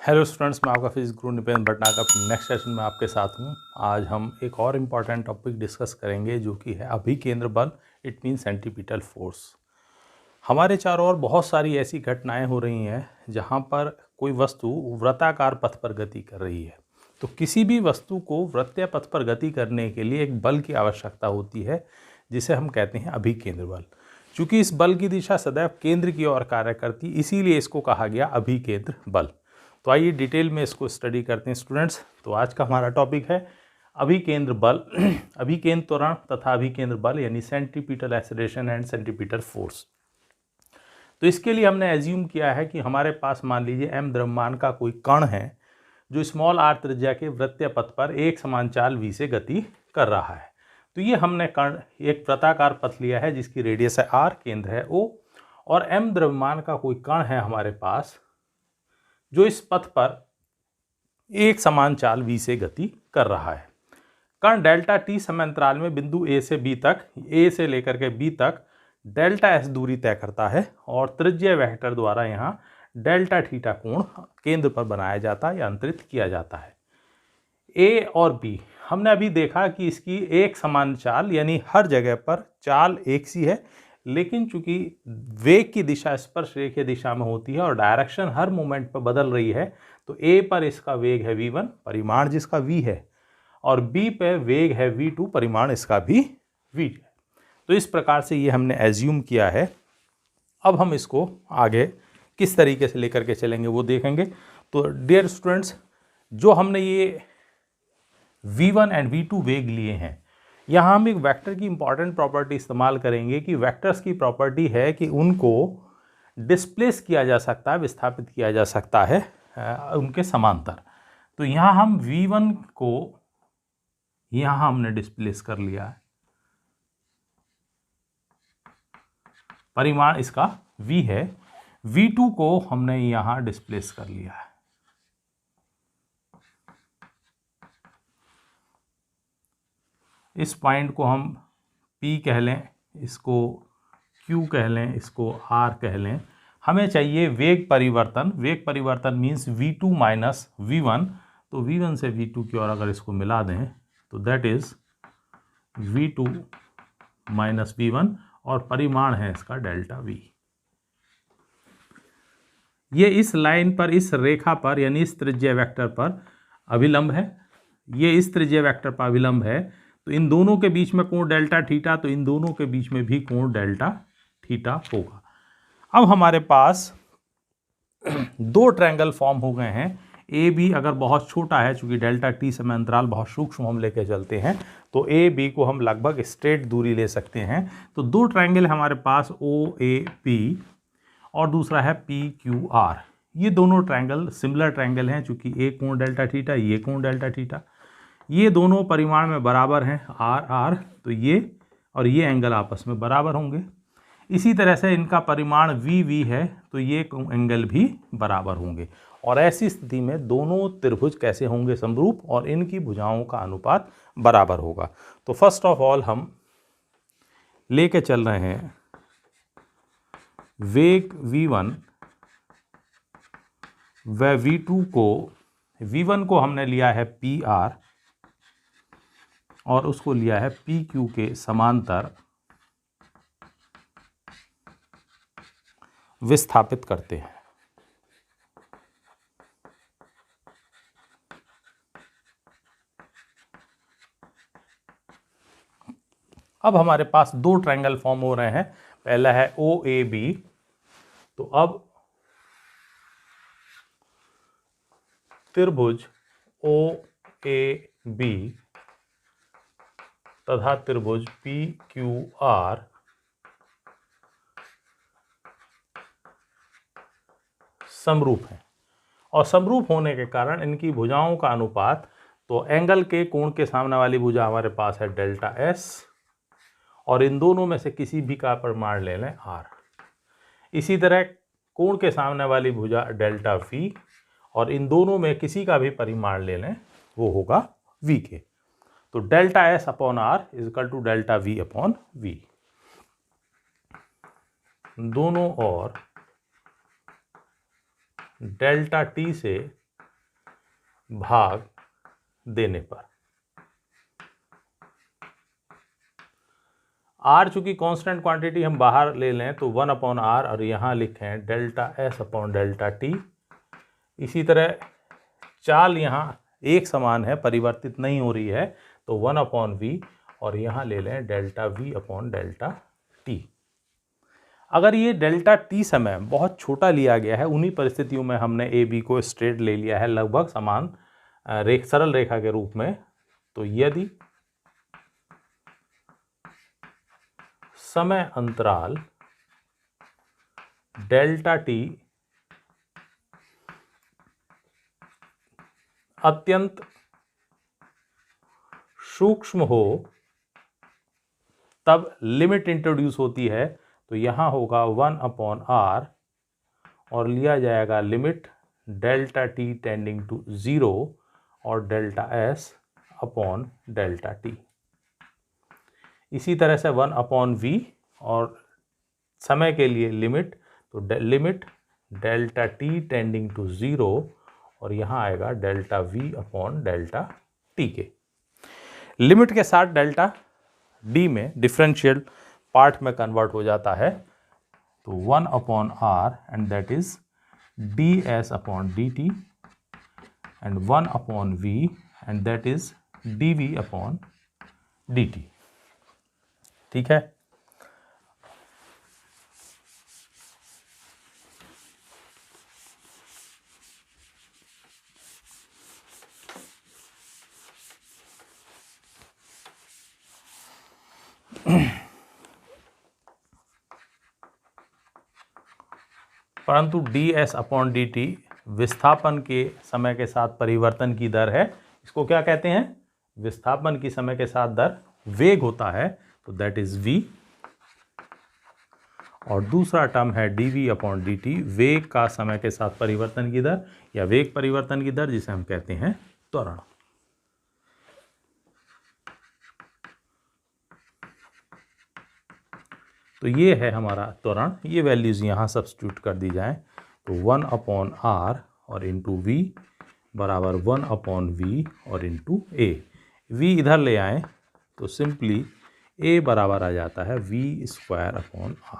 Hello students, मैं आपका physics गुरु Nipendra Bhatnagar next session में आपके साथ हूँ। आज हम एक और इम्पॉर्टेंट टॉपिक डिस्कस करेंगे जो कि है अभिकेंद्र बल। It mean centripetal force. हमारे चारों ओर बहुत सारी ऐसी घटनाएं हो रही हैं जहाँ पर कोई वस्तु वृत्ताकार पथ पर गति कर रही है। तो किसी भी वस्तु को वृत्तीय पथ पर गति करने के लिए एक बल की आवश्यकता होती है जिसे हम कहते हैं अभिकेंद्र बल। चूँकि इस बल की दिशा सदैव केंद्र की ओर कार्य करती, इसीलिए इसको कहा गया अभिकेंद्र बल। तो आइए डिटेल में इसको स्टडी करते हैं स्टूडेंट्स। तो आज का हमारा टॉपिक है अभिकेंद्र बल, अभिकेंद्र त्वरण तथा अभिकेंद्र बल यानी centripetal acceleration and centripetal force. तो इसके लिए हमने एज्यूम किया है कि हमारे पास मान लीजिए m द्रव्यमान का कोई कण है जो स्मॉल r त्रिज्या के वृत्तीय पथ पर एक समान चाल v से गति कर रहा है। तो ये हमने कण एक वृत्ताकार पथ लिया है जिसकी रेडियस है r, केंद्र है O, और m द्रव्यमान का कोई कण है हमारे पास जो इस पथ पर एक समान चाल v से गति कर रहा है। कण डेल्टा t समयांतराल में बिंदु A से B तक, A से लेकर के B तक डेल्टा s दूरी तय करता है और त्रिज्यीय वेक्टर द्वारा यहाँ डेल्टा थीटा कोण केंद्र पर बनाया जाता है या अंतरित किया जाता है। A और B हमने अभी देखा कि इसकी एक समान चाल यानी हर जगह पर चाल एक सी है, लेकिन चूंकि वेग की दिशा स्पर्श रेखीय दिशा में होती है और डायरेक्शन हर मोमेंट पर बदल रही है, तो A पर इसका वेग है v1, परिमाण जिसका v है, और B पे वेग है v2, परिमाण इसका भी v है। तो इस प्रकार से ये हमने एज्यूम किया है। अब हम इसको आगे किस तरीके से लेकर के चलेंगे वो देखेंगे। तो डियर स्टूडेंट्स, जो हमने ये v1 एंड v2 वेग लिए हैं, यहाँ हम एक वेक्टर की इंपॉर्टेंट प्रॉपर्टी इस्तेमाल करेंगे कि वेक्टर्स की प्रॉपर्टी है कि उनको डिस्प्लेस किया जा सकता है, विस्थापित किया जा सकता है उनके समांतर। तो यहाँ हम v1 को यहाँ हमने डिस्प्लेस कर लिया है, परिमाण इसका v है। v2 को हमने यहाँ डिस्प्लेस कर लिया है। इस पॉइंट को हम P कह लें, इसको Q कह लें, इसको R कह लें। हमें चाहिए वेग परिवर्तन। वेग परिवर्तन मीन्स v2 माइनस v1। तो v1 से v2 की ओर अगर इसको मिला दें तो that is v2 minus v1 और परिमाण है इसका डेल्टा v। ये इस लाइन पर, इस रेखा पर यानी इस त्रिज्यीय वेक्टर पर अभिलंब है। ये इस त्रिज्यीय वेक्टर पर अभिलंब है। तो इन दोनों के बीच में कोण डेल्टा थीटा, तो इन दोनों के बीच में भी कोण डेल्टा थीटा होगा। अब हमारे पास दो ट्रायंगल फॉर्म हो गए हैं। ए बी अगर बहुत छोटा है, चूंकि डेल्टा टी समय अंतराल बहुत सूक्ष्म हम लेके चलते हैं, तो ए बी को हम लगभग स्ट्रेट दूरी ले सकते हैं। तो दो ट्रायंगल हमारे पास ओ ए पी और दूसरा है पी क्यू आर। ये दोनों ट्रायंगल सिमिलर ट्रायंगल हैं, चूंकि एक कोण डेल्टा थीटा, ये कोण डेल्टा थीटा, ये दोनों परिमाण में बराबर हैं आर आर। तो ये और ये एंगल आपस में बराबर होंगे। इसी तरह से इनका परिमाण वी वी है, तो ये एंगल भी बराबर होंगे। और ऐसी स्थिति में दोनों त्रिभुज कैसे होंगे? समरूप, और इनकी भुजाओं का अनुपात बराबर होगा। तो फर्स्ट ऑफ ऑल हम लेके चल रहे हैं वेग v1 व v2 को, v1 को हमने लिया है पी आर और उसको लिया है पी क्यू के समांतर विस्थापित करते हैं। अब हमारे पास दो ट्रायंगल फॉर्म हो रहे हैं। पहला है ओ ए बी। तो अब त्रिभुज ओ ए बी तथा त्रिभुज पी क्यू आर समरूप है, और समरूप होने के कारण इनकी भुजाओं का अनुपात, तो एंगल के कोण के सामने वाली भुजा हमारे पास है डेल्टा एस, और इन दोनों में से किसी भी का परिमाण ले लें आर। इसी तरह कोण के सामने वाली भुजा डेल्टा वी, और इन दोनों में किसी का भी परिमाण ले लें, वो होगा वी के। तो delta S upon R is equal to delta V upon V. दोनों और डेल्टा टी से भाग देने पर। आर चूंकि कांस्टेंट क्वांटिटी हम बाहर ले लें तो 1/r और यहाँ लिखें delta S upon delta T. इसी तरह चाल यहाँ एक समान है, परिवर्तित नहीं हो रही है, तो 1/v और यहाँ ले लें delta v upon delta T. अगर ये डेल्टा टी समय बहुत छोटा लिया गया है, उन्हीं परिस्थितियों में हमने ए बी को स्ट्रेट ले लिया है लगभग समान सरल रेखा के रूप में, तो यदि समय अंतराल डेल्टा टी अत्यंत सूक्ष्म हो तब लिमिट इंट्रोड्यूस होती है। तो यहां होगा 1/r और लिया जाएगा limit delta T tending to 0 और delta S upon delta T. इसी तरह से 1/v और समय के लिए लिमिट, तो limit delta T tending to 0 और यहाँ आएगा delta v upon delta T के। लिमिट के साथ डेल्टा डी में डिफरेंशियल पार्ट में कन्वर्ट हो जाता है, तो 1/r and that is ds upon dt and 1/v and that is dv upon dt। ठीक है। परंतु ds अपॉन dt विस्थापन के समय के साथ परिवर्तन की दर है। इसको क्या कहते हैं? विस्थापन की समय के साथ दर वेग होता है, तो दैट इज v। और दूसरा टर्म है dv अपॉन dt, वेग का समय के साथ परिवर्तन की दर या वेग परिवर्तन की दर, जिसे हम कहते हैं त्वरण। तो ये है हमारा त्वरण। ये वैल्यूज यहाँ सब्स्टिट्यूट कर दी जाए, तो 1/r और इंटू v बराबर 1/v और इंटू a। v इधर ले आए तो सिंपली a बराबर आ जाता है v² upon r।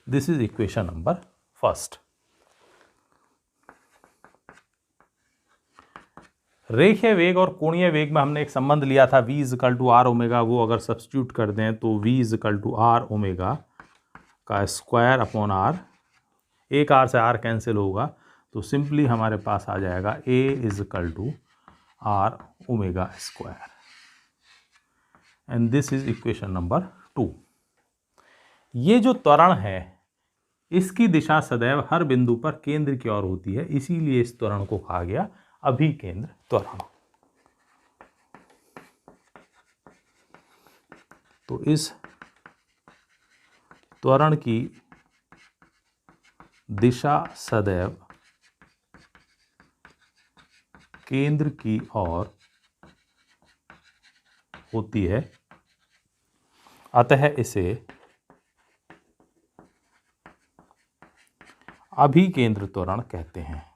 This is equation number first. रेखीय वेग और कोणीय वेग में हमने एक संबंध लिया था v equal to r omega, वो अगर सब्स्टिट्यूट कर दें तो v equal to r omega का स्क्वायर अपॉन r, एक r से r कैंसिल होगा, तो सिंपली हमारे पास आ जाएगा a equal to r omega square and this is equation number 2। ये जो त्वरण है इसकी दिशा सदैव हर बिंदु पर केंद्र की ओर होती है, इसीलिए इस त्वरण को कहा गया अभिकेंद्र त्वरण। तो इस त्वरण की दिशा सदैव केंद्र की ओर होती है, अतः इसे अभिकेंद्र त्वरण कहते हैं।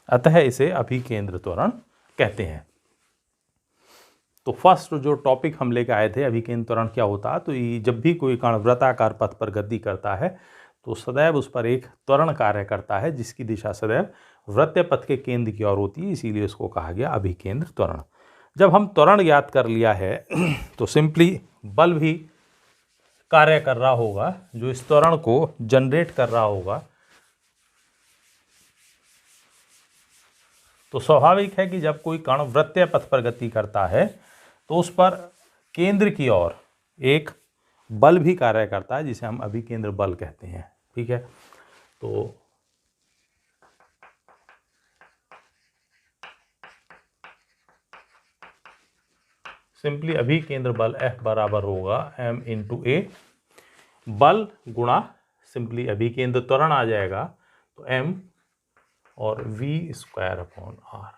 अतः इसे अभिकेंद्र त्वरण कहते हैं। तो फर्स्ट जो टॉपिक हम लेकर आए थे, अभिकेंद्र त्वरण क्या होता है, तो जब भी कोई कण वृत्ताकार पथ पर गति करता है तो सदैव उस पर एक त्वरण कार्य करता है जिसकी दिशा सदैव वृत्तीय पथ के केंद्र की ओर होती है, इसीलिए उसको कहा गया अभिकेंद्र त्वरण। जब हम त्वरण ज्ञात कर लिया है तो सिंपली बल भी कार्य कर रहा होगा जो इस त्वरण को जनरेट कर रहा होगा। तो स्वाभाविक है कि जब कोई कण वृत्तीय पथ पर गति करता है तो उस पर केंद्र की ओर एक बल भी कार्य करता है जिसे हम अभिकेंद्र बल कहते हैं। ठीक है। तो सिंपली अभिकेंद्र बल F बराबर होगा m इंटू ए, बल गुणा सिंपली अभिकेंद्र त्वरण आ जाएगा, तो m और v² अपॉन r।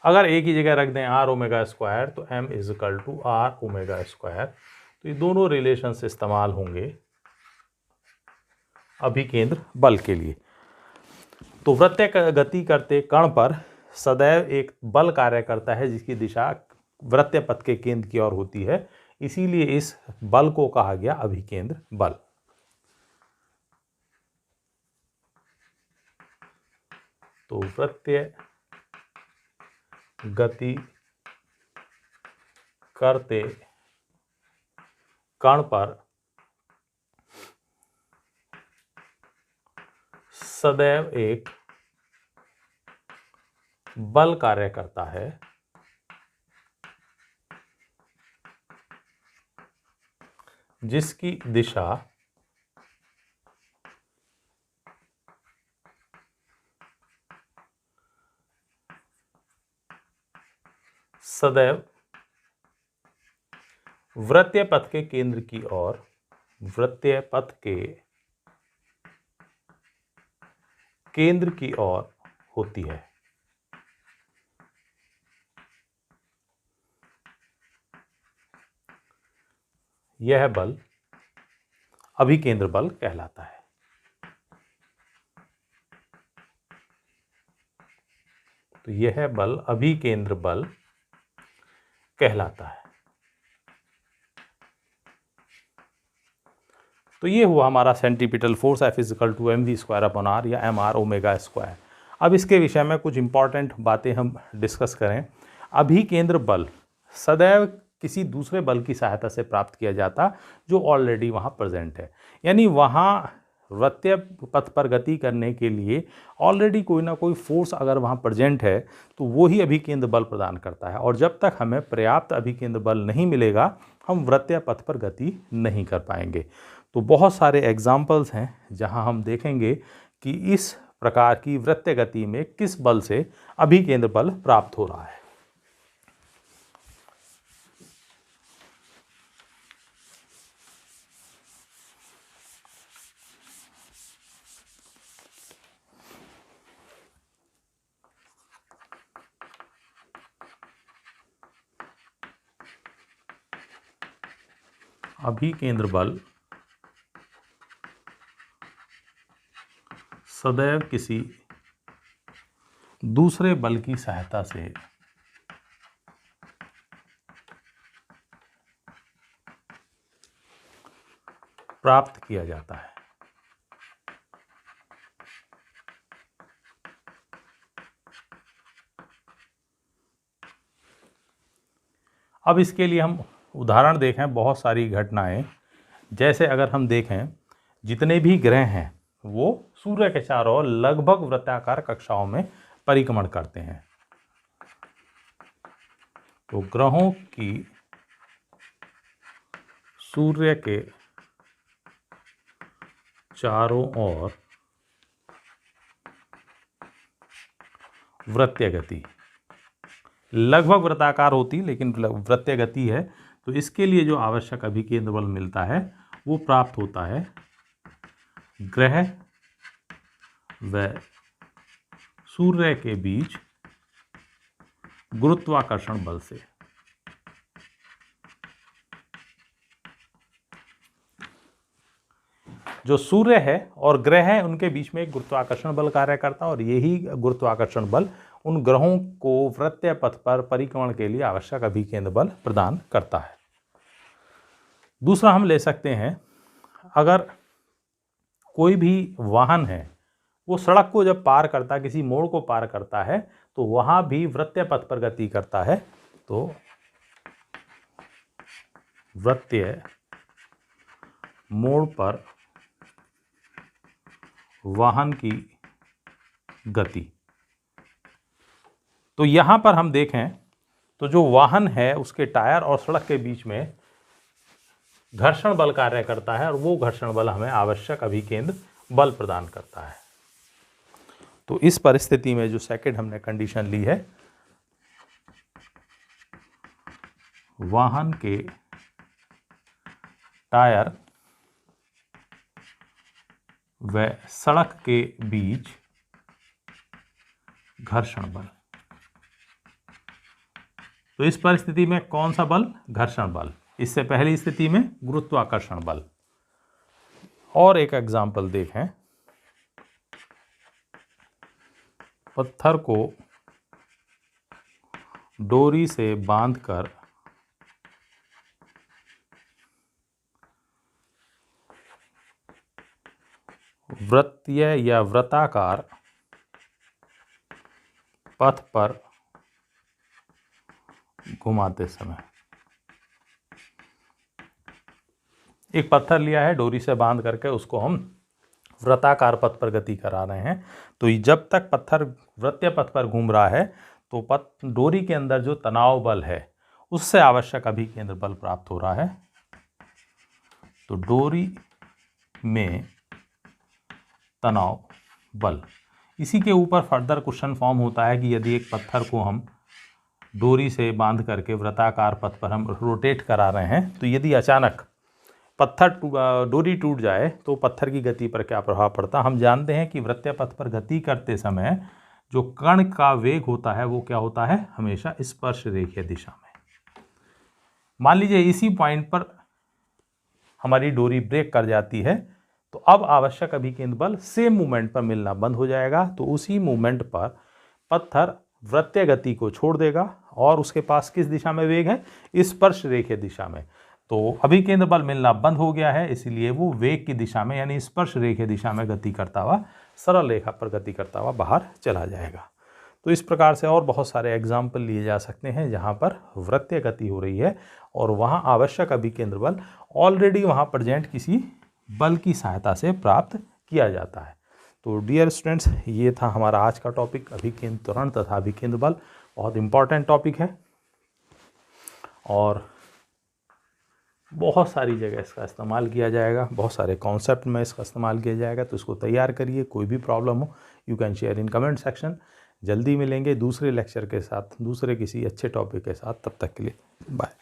अगर एक ही जगह रख दें आर ओमेगा स्क्वायर तो m equal to R omega square, तो ये दोनों रिलेशंस इस्तेमाल होंगे अभिकेंद्र बल के लिए। तो वृत्तीय गति करते कण पर सदैव एक बल कार्य करता है जिसकी दिशा वृत्तीय पथ के केंद्र की ओर होती है, इसीलिए इस बल को कहा गया अभिकेंद्र बल। तो वृत्तीय गति करते कण पर सदैव एक बल कार्य करता है जिसकी दिशा सदैव वृत्तीय पथ के केंद्र की ओर, वृत्तीय पथ के केंद्र की ओर होती है। यह बल अभिकेंद्र बल कहलाता है। तो यह बल अभिकेंद्र बल कहलाता है। तो ये हुआ हमारा centripetal force F equal to M V square upon R या एम आर ओमेगा स्क्वायर। अब इसके विषय में कुछ इंपॉर्टेंट बातें हम डिस्कस करें। अभिकेंद्र बल सदैव किसी दूसरे बल की सहायता से प्राप्त किया जाता जो ऑलरेडी वहाँ प्रेजेंट है, यानी वहाँ वृत्तीय पथ पर गति करने के लिए ऑलरेडी कोई ना कोई फोर्स अगर वहाँ प्रेजेंट है तो वो ही अभिकेंद्र बल प्रदान करता है। और जब तक हमें पर्याप्त अभिकेंद्र बल नहीं मिलेगा हम वृत्तीय पथ पर गति नहीं कर पाएंगे। तो बहुत सारे एग्जाम्पल्स हैं जहाँ हम देखेंगे कि इस प्रकार की वृत्तीय गति में किस बल से अभिकेंद्र बल प्राप्त हो रहा है। अभिकेंद्र बल सदैव किसी दूसरे बल की सहायता से प्राप्त किया जाता है। अब इसके लिए हम उदाहरण देखें, बहुत सारी घटनाएं, जैसे अगर हम देखें जितने भी ग्रह हैं वो सूर्य के चारों ओर लगभग वृत्ताकार कक्षाओं में परिक्रमण करते हैं। तो ग्रहों की सूर्य के चारों ओर वृत्तीय गति लगभग वृत्ताकार होती लेकिन वृत्तीय गति है, तो इसके लिए जो आवश्यक अभिकेंद्र बल मिलता है वो प्राप्त होता है ग्रह व सूर्य के बीच गुरुत्वाकर्षण बल से। जो सूर्य है और ग्रह है उनके बीच में एक गुरुत्वाकर्षण बल कार्य करता है और यही गुरुत्वाकर्षण बल उन ग्रहों को वृत्तीय पथ पर परिक्रमण के लिए आवश्यक अभिकेंद्र बल प्रदान करता है। दूसरा हम ले सकते हैं, अगर कोई भी वाहन है वो सड़क को जब पार करता है, किसी मोड़ को पार करता है, तो वहां भी वृत्तीय पथ पर गति करता है। तो वृत्तीय मोड़ पर वाहन की गति, तो यहां पर हम देखें तो जो वाहन है उसके टायर और सड़क के बीच में घर्षण बल कार्य करता है और वो घर्षण बल हमें आवश्यक अभिकेंद्र बल प्रदान करता है। तो इस परिस्थिति में जो सेकंड हमने कंडीशन ली है, वाहन के टायर व सड़क के बीच घर्षण बल, तो इस परिस्थिति में कौन सा बल? घर्षण बल। इससे पहली स्थिति में गुरुत्वाकर्षण बल। और एक एग्जाम्पल देखें, पत्थर को डोरी से बांधकर वृत्तीय या वृत्ताकार पथ पर घुमाते समय। एक पत्थर लिया है, डोरी से बांध करके उसको हम वृत्ताकार पथ पर गति करा रहे हैं। तो जब तक पत्थर वृत्तीय पथ पर घूम रहा है तो डोरी के अंदर जो तनाव बल है उससे आवश्यक अभिकेंद्र बल प्राप्त हो रहा है। तो डोरी में तनाव बल, इसी के ऊपर फर्दर क्वेश्चन फॉर्म होता है कि यदि एक पत्थर को हम डोरी से बांध करके वृत्ताकार पथ पर हम रोटेट करा रहे हैं तो यदि अचानक डोरी टूट जाए तो पत्थर की गति पर क्या प्रभाव पड़ता है? हम जानते हैं कि वृत्तीय पथ पर गति करते समय जो कण का वेग होता है वो क्या होता है? हमेशा स्पर्श रेखीय दिशा में। मान लीजिए इसी पॉइंट पर हमारी डोरी ब्रेक कर जाती है तो अब आवश्यक अभिकेंद्र बल सेम मूवमेंट पर मिलना बंद हो जाएगा। तो उसी मूवमेंट पर पत्थर वृत्तीय गति को छोड़ देगा और उसके पास किस दिशा में वेग है? स्पर्श रेखीय दिशा में। तो अभिकेंद्र बल मिलना बंद हो गया है, इसीलिए वो वेग की दिशा में यानी स्पर्श रेखीय दिशा में गति करता हुआ, सरल रेखा पर गति करता हुआ बाहर चला जाएगा। तो इस प्रकार से और बहुत सारे एग्जाम्पल लिए जा सकते हैं जहाँ पर वृत्तीय गति हो रही है और वहाँ आवश्यक अभिकेंद्र बल ऑलरेडी वहाँ प्रेजेंट किसी बल की सहायता से प्राप्त किया जाता है। तो डियर स्टूडेंट्स, ये था हमारा आज का टॉपिक, अभिकेंद्र त्वरण तथा अभिकेंद्र बल। बहुत इंपॉर्टेंट टॉपिक है और बहुत सारी जगह इसका इस्तेमाल किया जाएगा, बहुत सारे कॉन्सेप्ट में इसका इस्तेमाल किया जाएगा। तो इसको तैयार करिए। कोई भी प्रॉब्लम हो you can share in comment section. जल्दी मिलेंगे दूसरे लेक्चर के साथ, दूसरे किसी अच्छे टॉपिक के साथ। तब तक के लिए बाय।